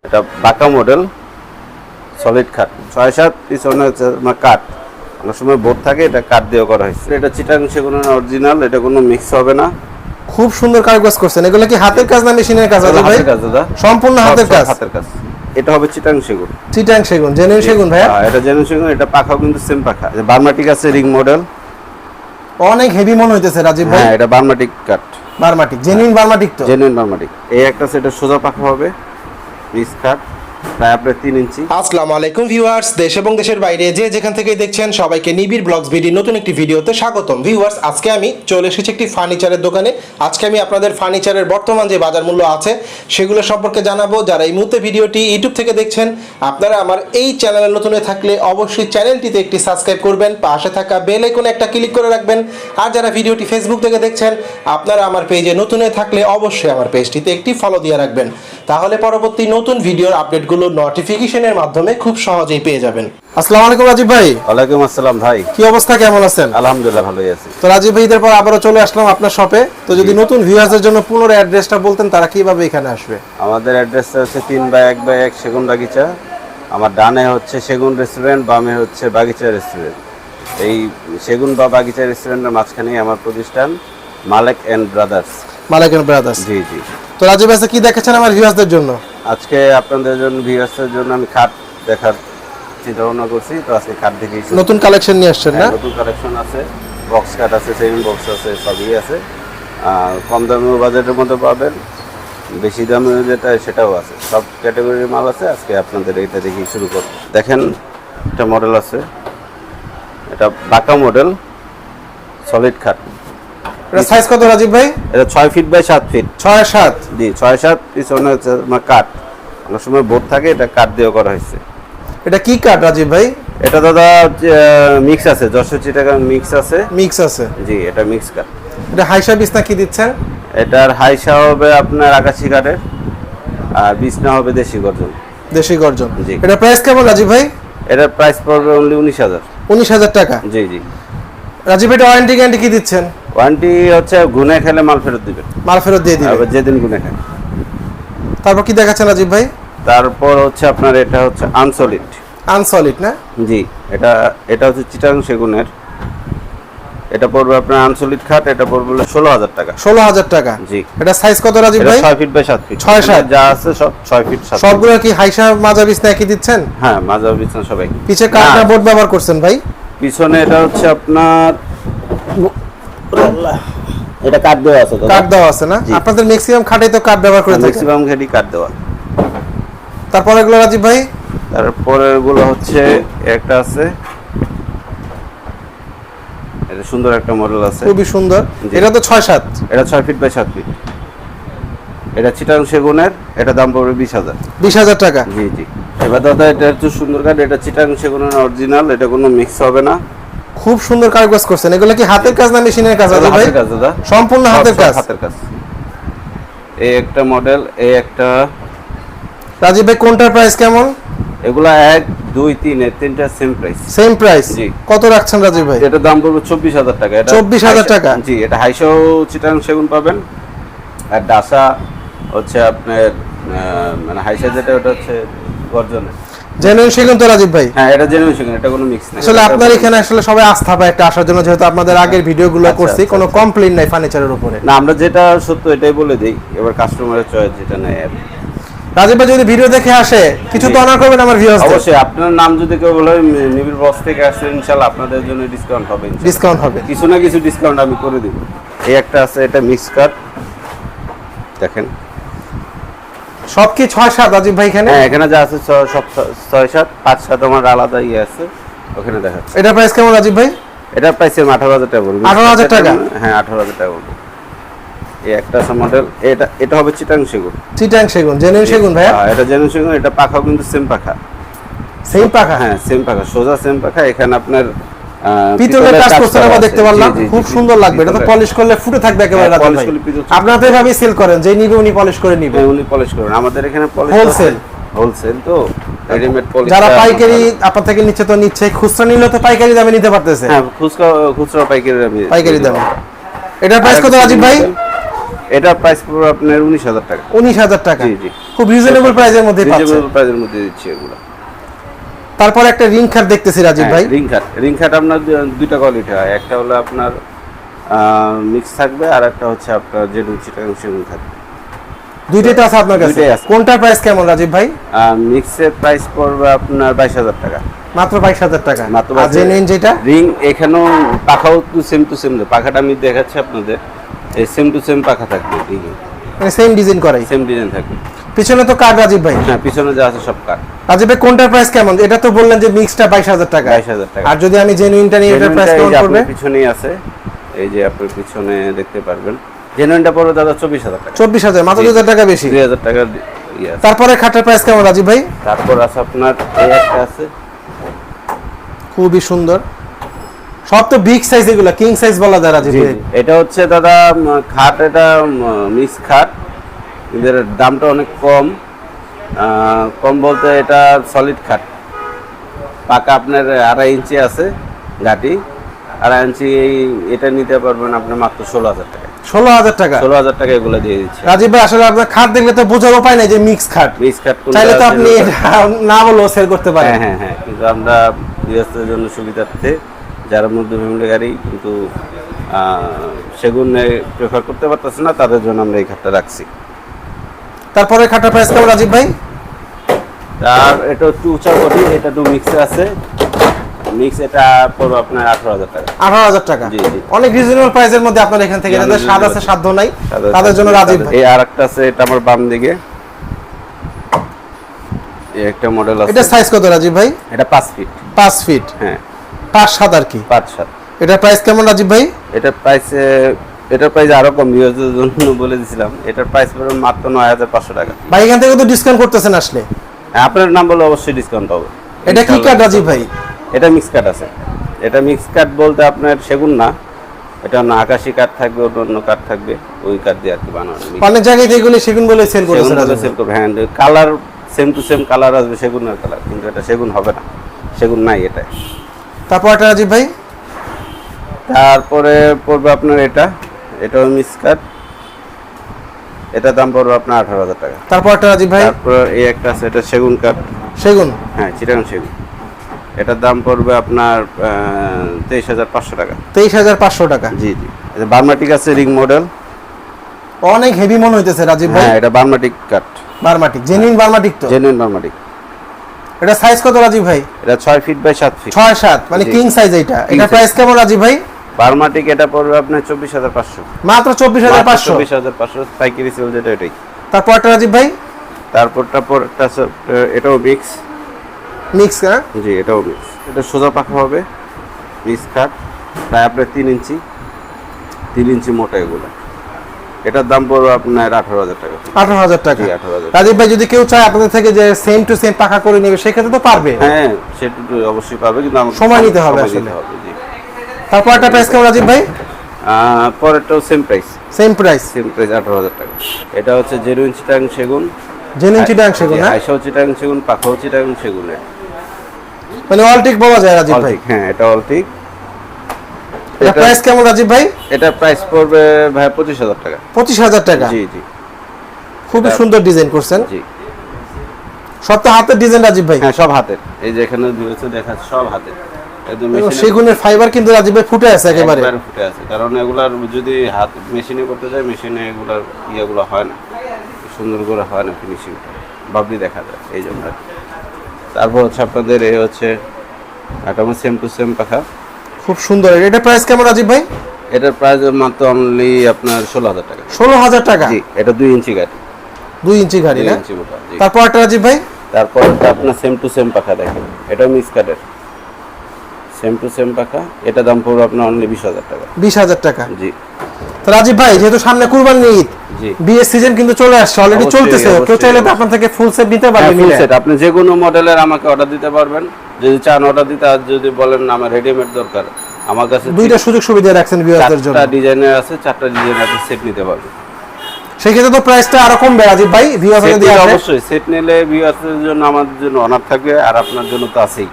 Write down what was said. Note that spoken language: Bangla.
এটা বাঁকা মডেল সলিড কাঠ ৬-৭ পিছনে হচ্ছে কাঠ, অনেক সময় বোর্ড থাকে, এটা কাঠ দিয়ে করা হয়েছে। এটা চিটাং সেগুনের অরিজিনাল, এটা কোনো মিক্স হবে না। খুব সুন্দর কারুকাজ করছেন। এগুলো কি হাতের কাজ না মেশিনের কাজ আছে ভাই? হাতের কাজ দাদা, সম্পূর্ণ হাতের কাজ। হাতের কাজ। এটা হবে চিটাং সেগুন। চিটাং সেগুন, জেনুইন সেগুন ভাই। হ্যাঁ, এটা জেনুইন সেগুন। এটা পাখাও কিন্তু সেম পাখা। বার্মাটিক আছে, রিং মডেল, অনেক হেভি মনে হইতেছে রাজীব ভাই। হ্যাঁ, এটা বার্মাটিক কাঠ, বার্মাটিক, জেনুইন বার্মাটিক তো। জেনুইন বার্মাটিক। এই একটা সেটা সোজা পাখা হবে, মিক্স কাঠ, প্রায় আপনার 3 ইঞ্চি। আসসালামু আলাইকুম ভিউয়ার্স, দেশ এবং দেশের বাইরে যে যেখান থেকে দেখছেন সবাইকে নিবিড় ব্লগস ভিডিও নতুন একটি ভিডিওতে স্বাগতম। ভিউয়ার্স, আজকে আমি চলে এসেছি একটি ফার্নিচারের দোকানে। আজকে আমি আপনাদের ফার্নিচারের বর্তমান যে বাজার মূল্য আছে সেগুলো সম্পর্কে জানাবো। যারা এই মুহূর্তে ভিডিওটি ইউটিউব থেকে দেখছেন, আপনারা আমার এই চ্যানেলে নতুন হয়ে থাকলে অবশ্যই চ্যানেলটিতে একটি সাবস্ক্রাইব করবেন, পাশে থাকা বেল আইকনে একটা ক্লিক করে রাখবেন। আর যারা ভিডিওটি ফেসবুক থেকে দেখছেন, আপনারা আমার পেজে নতুন হয়ে থাকলে অবশ্যই আমার পেজটিতে একটি ফলো দিয়ে রাখবেন, তাহলে পরবর্তী নতুন ভিডিওর আপডেটগুলো নোটিফিকেশনের মাধ্যমে খুব সহজেই পেয়ে যাবেন। আসসালামু আলাইকুম রাজীব ভাই। ওয়ালাইকুম আসসালাম ভাই, কি অবস্থা, কেমন আছেন? আলহামদুলিল্লাহ ভালোই আছি। তো রাজীব ভাই, এরপর আবারও চলে আসলাম আপনার শপে। তো যদি নতুন ভিউয়ার্সদের জন্য পুনরায় অ্যাড্রেসটা বলতেন, তারা কিভাবে এখানে আসবে? আমাদের অ্যাড্রেসটা হচ্ছে 3/1/1 সেগুন বাগিচা। আমার ডানে হচ্ছে সেগুন রেস্টুরেন্ট, বামে হচ্ছে বাগিচা রেস্টুরেন্ট। এই সেগুন বা বাগিচা রেস্টুরেন্টের মাঝখানেই আমার প্রতিষ্ঠান Malek and Brothers. Malek and Brothers, জি জি। তো রাজীব ভাই কি দেখেছেন আমার ভিউয়ার্সদের জন্য? আজকে আপনাদের জন্য, ভিউয়ার্সদের জন্য আমি খাট দেখার চিন্তা ভাবনা করছি। তো আজকে খাট দেখেই নতুন কালেকশন নিয়ে আসছেন না? নতুন কালেকশন আছে, বক্স কাট আছে, সেভিং বক্স আছে, সবই আছে। কম দামেও বাজেটের মধ্যে পাবেন, বেশি দামে যেটা সেটাও আছে, সব ক্যাটাগরির মাল আছে। আজকে আপনাদের এটা দেখি শুরু করব। দেখেন, একটা মডেল আছে, এটা বাঁকা মডেল সলিড কাঠ। এটা সাইজ কত রাজীব ভাই? এটা 6 ফিট বাই 7 ফিট। 6-7? জি, 6-7 পিছনে হচ্ছে কাঠ, অনেক সময় বোর্ড থাকে, এটা কাঠ দিয়ে করা হয়েছে। এটা কি কাঠ রাজীব ভাই? এটা দাদা মিক্স আছে, 10 টাকা মিক্স আছে। মিক্স আছে? জি, এটা মিক্স কাঠ। এটা হাইসা বিছনা কি দিচ্ছেন? এটার হাইসা হবে আপনার আকাশি কাঠের, আর বিছনা হবে দেশি গর্জন। দেশি গর্জন। জি। এটা প্রাইস কেমন রাজীব ভাই? এটার প্রাইস পড়বে অনলি 19,000। 19,000 টাকা? জি জি। রাজীব ভাই, এটা ওয়ারেন্টি গ্যারান্টি কি দিচ্ছেন? ওয়ারেন্টি হচ্ছে গুনে খেলে মাল ফেরত দিবেন, মাল ফেরত দিয়ে দিবেন আবার যেদিন গুনে খায়। তারপর কি দেখাচ্ছেন রাজীব ভাই? তারপর হচ্ছে আপনার এটা হচ্ছে আনসলিড। আনসলিড না? জি, এটা হচ্ছে চিটাং সেগুনের। এটা পড়বে আপনার আনসলিড খাট, এটা পড়বে 16,000 টাকা। 16,000 টাকা? জি। এটা সাইজ কত রাজীব ভাই? 6 ফিট বাই 7 ফিট। 6-7 যা আছে সব 6 ফিট 7 ফিট। সবগুলো কি হাইসা মাজা বিছনা কি দিচ্ছেন? হ্যাঁ, মাজা বিছানা সবাই। পিছে কাঠ না বোর্ড ব্যবহার করছেন ভাই? পিছনে এটা হচ্ছে আপনার এটা কাঠ দেওয়া আছে তো? কাঠ দেওয়া আছে না? জি। আপনাদের ম্যাক্সিমাম খাটে তো কাঠ ব্যবহার করে থাকেন। ম্যাক্সিমাম ঘেটি কাঠ দেওয়া। তারপর এগুলো রাজীব ভাই? তারপরে এগুলো হচ্ছে একটা আছে, এটা সুন্দর একটা মডেল আছে, খুবই সুন্দর। জি। এটা তো 6-7? এটা 6 ফিট বাই 7 ফিট। এটা চিটাং সেগুনের, এটা দাম পড়বে 20,000। 20,000 টাকা? জি জি। এবার দাদা, এটা হচ্ছে সুন্দর কাঠ, এটা চিটাং সেগুনের অরিজিনাল, এটা কোনো মিক্স হবে না। খুব সুন্দর কারুকাজ করছেন। এগুলো কি হাতের কাজ না মেশিনের কাজ আছে ভাই? হাতের কাজ দাদা, সম্পূর্ণ হাতের কাজ? হাতের কাজ। এই একটা মডেল, এই একটা। রাজীব ভাই, কোনটার প্রাইস কেমন? এগুলা 1, 2, 3 এর তিনটা সেম প্রাইস। Same price? জি। কত রাখছেন রাজীব ভাই? এটা দাম পড়বে 24,000 টাকা। এটা 24,000 টাকা? জি, এটা হাইশাও চিটাং সেগুন পাবেন, আর ডাসা হচ্ছে আপনার মানে হাইশা যেটা, ওটা হচ্ছে গর্জনের। জেনুইন সেগুন তো রাজীব ভাই? হ্যাঁ, এটা জেনুইন সেগুন, এটা কোনো মিক্স নাই। আসলে আপনার এখানে আসলে সবাই আস্থা পায় একটা আসার জন্য, যেহেতু আপনাদের আগের ভিডিওগুলো আচ্ছা, করছি, আচ্ছা, কোনো আচ্ছা। কমপ্লেইন নাই ফার্নিচারের উপরে। না, আমরা যেটা সত্য এটাই বলে দেই, এবার কাস্টমারের চয়েস যেটা নেয় আর কি। রাজীব ভাই, যদি ভিডিও দেখে আসে কিছু তো অনার করবেন আমার ভিউয়ার্সদের? অবশ্যই, আপনার নাম যদি কেউ বলে নিবিড় বক্স থেকে আসছে, ইনশাআল্লাহ আপনাদের জন্য ডিসকাউন্ট হবে। ডিসকাউন্ট হবে? কিছু না কিছু ডিসকাউন্ট আমি করে দিব। এই একটা আছে, এটা মিক্স কাট, দেখেন। সব কি 6-7 রাজীব ভাই এখানে? হ্যাঁ, এখানে যা আছে সব 6-7, 5-7 আমার আলাদা ইয়ে আছে, ওখানে দেখাচ্ছে। এটা প্রাইস কেমন রাজীব ভাই? এটা প্রাইস 18,000 টাকা বলবো। 18,000 টাকা? হ্যাঁ, 18,000 টাকা বলবো। এই একটা আছে মডেল, এটা হবে চিটাং সেগুন। চিটাং সেগুন, জেনুইন সেগুন ভাই? হ্যাঁ, এটা জেনুইন সেগুন। এটা পাখাও কিন্তু সেম পাখা। সেম পাখা? হ্যাঁ, সেম পাখা, সোজা সেম পাখা। এখানে আপনার পিতলের কাজ করছেন আমরা দেখতে পারলাম, জি, জি, খুব জি, সুন্দর লাগবে। এটা তো পিতলের। পলিশ করলে ফুটে থাকবে একেবারে হ্যাঁ, রাজীব polish ভাই। করলে পিতল। আপনারা তো এভাবেই সেল করেন, যে নিবে উনি পলিশ করে নিবে? হ্যাঁ, উনি পলিশ করেন। আমাদের এখানে পলিশ হোলসেল? হোলসেল তো, রেডিমেড পলিশ। যারা পাইকারি আপনার থেকে নিচ্ছে তো নিচ্ছে, খুচরা নিলে তো পাইকারি দামে নিতে পারতেছে। হ্যাঁ, খুচরা পাইকারি দামে। এটার প্রাইস কত রাজীব ভাই? এটার প্রাইস পুরো আপনার 19,000 টাকা। 19,000 টাকা? জি জি। খুব খুব রিজনেবল প্রাইসের মধ্যে পাচ্ছেন। রিজনেবল প্রাইসের মধ্যে দিচ্ছি এগুলো। তারপর একটা রিং খাট দেখতেছি রাজীব ভাই। রিং খাট আপনার দুইটা কোয়ালিটি হয়, একটা হলো আপনার মিক্স থাকবে আর একটা হচ্ছে আপনার যে চিটাং সেগুন থাকবে। দুইটাই তো আছে আপনার কাছে? দুইটাই আছে। কোনটার প্রাইস কেমন রাজীব ভাই? মিক্সের প্রাইস পড়বে আপনার 22,000 টাকা। মাত্র 22,000 টাকা। মাত্র আর জেনুইন যেটা রিং, এখানেও পাখাও তো সেম টু সেম, পাখাটা আমি দেখাচ্ছি আপনাদের, এই সেম টু সেম পাখা থাকবে, রিং মানে সেম ডিজাইন করাই, সেম ডিজাইন থাকবে। পিছনে তো কাট রাজীব ভাই? হ্যাঁ, পিছনে যা আছে সব কাট। রাজীব ভাই কোনটার প্রাইস কেমন? এটা তো বললেন যে মিক্সটা 22,000 টাকা। 22,000 টাকা। আর যদি আমি জেনুইনটা নিই এটার প্রাইস কেমন পড়বে? পিছনেই আছে, এই যে আপনার পিছনে দেখতে পারবেন, জেনুইনটা পড়বে দাদা 24,000 টাকা। 24,000, মাত্র 2,000 টাকা বেশি। 2,000 টাকা ইয়ে আছে। তারপরে খাটের প্রাইস কেমন রাজীব ভাই? তারপর আছে আপনার এই একটা আছে, খুবই সুন্দর, সব তো বিগ সাইজ, এগুলা কিং সাইজ বলা যায় রাজীব ভাই। এটা হচ্ছে দাদা খাট, এটা মিক্স খাট, এদের দামটা অনেক কম। কম বলতে এটা সলিড খাট, পাকা আপনার 2.5 ইঞ্চি আছে গাটি, 2.5 ইঞ্চি, এটা নিতে পারবেন আপনি মাত্র 16,000 টাকা। 16,000 টাকা? 16,000 টাকা এগুলো দিয়ে দিচ্ছে রাজীব ভাই আসলে আপনার খাট দেখলে তো বোঝার উপায় নাই যে মিক্স খাট। মিক্স খাট চাইলে তো আপনি না বলেও সেল করতে পারেন। হ্যাঁ হ্যাঁ, কিন্তু আমরা গৃহস্থের জন্য সুবিধার্থে যারা মধ্যে ফ্যামিলি গাড়ি কিন্তু সেগুন প্রেফার করতে পারতেছে না, তাদের জন্য আমরা এই খাটটা রাখছি। তারপরে খাটের প্রাইস কেমন রাজীব ভাই? আর এটা একটু উঁচা বডি, এটা একটু মিক্সে আছে, মিক্স এটা পড়বে আপনার 18,000 টাকা। 18,000 টাকা? জি জি, অনেক রিজনেবল প্রাইসের মধ্যে আপনার এখান থেকে, যাদের স্বাদ আছে সাধ্য নাই তাদের জন্য রাজীব ভাই। এই আরেকটা আছে, এটা আমার বাম দিকে, এই একটা মডেল আছে। এটা সাইজ কত রাজীব ভাই? এটা 5 ফিট। 5 ফিট? হ্যাঁ, 5-7 আর কি। 5-7। এটার প্রাইস কেমন রাজীব ভাই? এটার প্রাইস আরো কম, ভিউয়ারদের জন্য বলে দিছিলাম, এটার প্রাইস পড়বে মাত্র 9,500 টাকা। ভাই এখান থেকে তো ডিসকাউন্ট করতেছেন আসলে? হ্যাঁ, আপনার নাম বলে অবশ্যই ডিসকাউন্ট পাবো। এটা কি কাঠ রাজীব ভাই? এটা মিক্স কাঠ আছে। এটা মিক্স কাঠ বলতে আপনার সেগুন না, এটা না আকাশি কাঠ থাকবে, ওটা অন্য কাঠ থাকবে, ওই কাঠ দিয়ে আর কি বানানো। অনেক জায়গায় যেগুলো সেগুন বলে সেল করেছে রাজীব সেল করবে। হ্যাঁ, colour same to same colour আসবে, সেগুনের কালার, কিন্তু এটা সেগুন হবে না, সেগুন নাই এটা। তারপর একটা রাজীব ভাই? তারপরে পড়বে আপনার এটাও মিক্স কাঠ, এটার দাম পড়বে আপনার 18,000 টাকা। তারপর একটা রাজীব ভাই? তারপর এই একটা আছে, এটা সেগুন কাঠ। সেগুন? হ্যাঁ, চিটাগাং সেগুন। এটার দাম পড়বে আপনার 23,500 টাকা। 23,500 টাকা? জি জি। এটা বার্মাটিক আছে, রিং মডেল, অনেক হেভি মনে হইতেছে রাজীব ভাই। হ্যাঁ, এটা বার্মাটিক কাঠ। বার্মাটিক? জেনুইন বার্মাটিক তো? জেনুইন বার্মাটিক। এটা সাইজ কত রাজীব ভাই? এটা 6 ফিট বাই 7 ফিট। 6-7 মানে কিং সাইজ এটা। এটা প্রাইস কেমন রাজীব ভাই? বার্মাটিক এটা পড়বে আপনার 24,500। মাত্র 24,500? 24,500 পাইকারি সেল যেটা এটাই। তারপর একটা রাজীব ভাই? তারপরটা এটাও মিক্স। মিক্স? হ্যাঁ জি, এটাও মিক্স। এটা সোজা পাখা হবে, মিক্স কাঠ, প্রায় আপনার 3 ইঞ্চি মোটা এগুলো। এটার দাম পড়বে আপনার 18,000 টাকা। 18,000 টাকা? জি, 18,000। রাজীব ভাই যদি কেউ চায় আপনাদের থেকে যে সেম টু সেম পাকা করে নেবে সেক্ষেত্রে তো পারবে? হ্যাঁ, সেটা তো অবশ্যই পাবে, কিন্তু আমাকে সময় নিতে হবে সময় আসলে। নিতে হবে, জি। তারপর একটা প্রাইস কেমন রাজীব ভাই? পরেরটাও সেম প্রাইস। Same price? 18,000 টাকা। এটা হচ্ছে জেনুইন চিটাগাং সেগুন। জেনুইন চিটাগাং সেগুন? হ্যাঁ, আইসাও চিটাগাং সেগুন, পাখাও চিটাগাং সেগুনের, মানে অল টিক বলা যায় রাজীব ভাই? হ্যাঁ, এটা অল ঠিক। এটা প্রাইস কেমন রাজীব ভাই? এটা প্রাইস পড়বে ভাই 25,000 টাকা। 25,000 টাকা? জি জি। খুবই সুন্দর ডিজাইন করছেন। জি, সব তো হাতের ডিজাইন রাজীব ভাই? হ্যাঁ, সব হাতের। এই যে এখানে দিয়েছে দেখা, সব হাতের, একদম মেশিনে। সেগুনের ফাইবার কিন্তু রাজীব ভাই ফুটে আছে একেবারে? একবারে ফুটে আছে, কারণ এগুলার যদি হাত মেশিনে করতে যায়, মেশিনে এগুলার ইয়েগুলো হয় না, সুন্দর করে হয় না, ফিনিশিংটা বাবলি দেখা যায়, এই জন্য। তারপর হচ্ছে আপনাদের এই হচ্ছে একটা সেম টু সেম পাখা, খুব সুন্দর। এটা প্রাইস কেমন রাজীব ভাই? এটার প্রাইস মাত্র অনলি আপনার 16,000 টাকা। 16,000 টাকা? জি, এটা 2 ইঞ্চি গাড়ি। 2 ইঞ্চি গাড়ি না? 2 ইঞ্চি মোটা, জি। তারপর একটা রাজীব ভাই? তারপর আপনার সেম টু সেম পাখা দেখেন, এটা মিক্স কাঠের সেম টু সেম পাখা, এটা দাম পড়বে আপনার অনলি 20,000 টাকা। 20,000 টাকা? জি। তো রাজীব ভাই যেহেতু সামনে কুরবানি ঈদ, জি, বিয়ের সিজন কিন্তু চলে আসছে, অলরেডি অবশ্যই, চলতেছে, কেউ অবশ্যই, চাইলে তো আপনার থেকে ফুল সেট নিতে পারবে? ফুল সেট আপনি যে কোনো মডেলের আমাকে অর্ডার দিতে পারবেন, যদি চান অর্ডার দিতে, আর যদি বলেন আমার রেডিমেড দরকার, আমার কাছে দুইটা সুযোগ সুবিধা রাখছেন ভিউয়ারদের জন্য? 4টা ডিজাইনের আছে, 4টা ডিজাইনের আপনি সেট নিতে পারবেন। সেই ক্ষেত্রে তো প্রাইসটা আরো কমবে রাজীব ভাই ভিউয়ারদের দিয়ে? অবশ্যই সেট নিলে ভিউয়ারদের জন্য, আমাদের জন্য অনার থাকবে, আর আপনার জন্য তো আছেই।